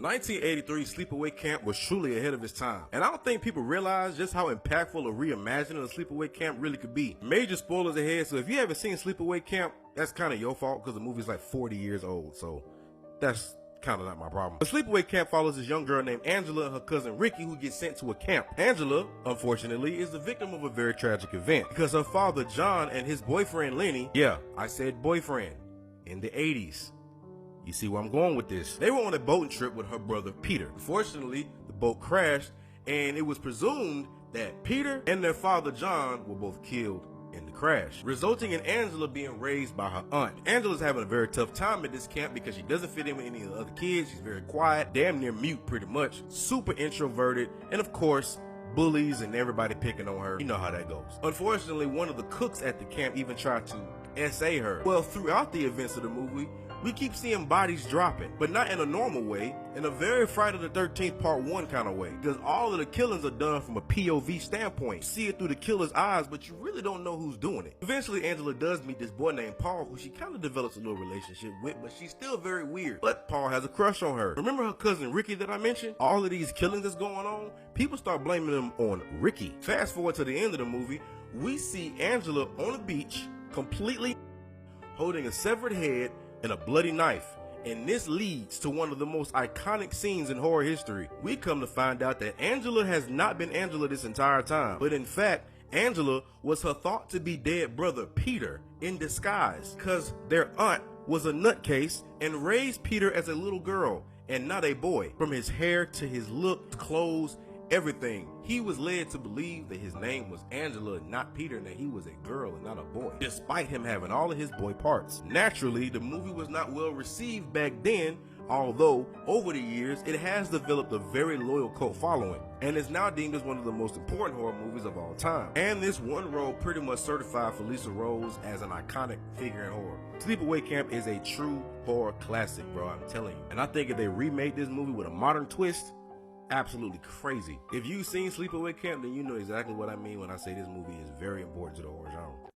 1983 Sleepaway Camp was truly ahead of its time, and I don't think people realize just how impactful a reimagining of Sleepaway Camp really could be. Major spoilers ahead, so if you haven't seen Sleepaway Camp, that's kind of your fault because the movie's like 40 years old, so that's kind of not my problem. The Sleepaway Camp follows this young girl named Angela and her cousin Ricky who gets sent to a camp. Angela, unfortunately, is the victim of a very tragic event because her father John and his boyfriend Lenny, yeah, I said boyfriend, in the 80s. You see where I'm going with this. They were on a boating trip with her brother Peter. Unfortunately, the boat crashed and it was presumed that Peter and their father John were both killed in the crash, resulting in Angela being raised by her aunt. Angela's having a very tough time at this camp because she doesn't fit in with any of the other kids. She's very quiet, damn near mute pretty much, super introverted, and of course, bullies and everybody picking on her. You know how that goes. Unfortunately, one of the cooks at the camp even tried to SA her. Well, throughout the events of the movie, we keep seeing bodies dropping, but not in a normal way, in a very Friday the 13th Part 1 kind of way, because all of the killings are done from a POV standpoint. You see it through the killer's eyes, but you really don't know who's doing it. Eventually, Angela does meet this boy named Paul, who she kind of develops a little relationship with, but she's still very weird. But Paul has a crush on her. Remember her cousin Ricky that I mentioned? All of these killings that's going on, people start blaming them on Ricky. Fast forward to the end of the movie, we see Angela on a beach, completely holding a severed head and a bloody knife, and this leads to one of the most iconic scenes in horror history. We come to find out that Angela has not been Angela this entire time, but in fact, Angela was her thought to be dead brother Peter in disguise, cause their aunt was a nutcase and raised Peter as a little girl and not a boy. From his hair to his look, clothes, everything, he was led to believe that his name was Angela and not Peter, and that he was a girl and not a boy, despite him having all of his boy parts. Naturally, the movie was not well received back then, although over the years it has developed a very loyal cult following and is now deemed as one of the most important horror movies of all time. And this one role pretty much certified Felissa Rose as an iconic figure in horror. Sleepaway Camp is a true horror classic, bro, I'm telling you. And I think if they remade this movie with a modern twist, absolutely crazy. If you've seen Sleepaway Camp, then you know exactly what I mean when I say this movie is very important to the horror genre.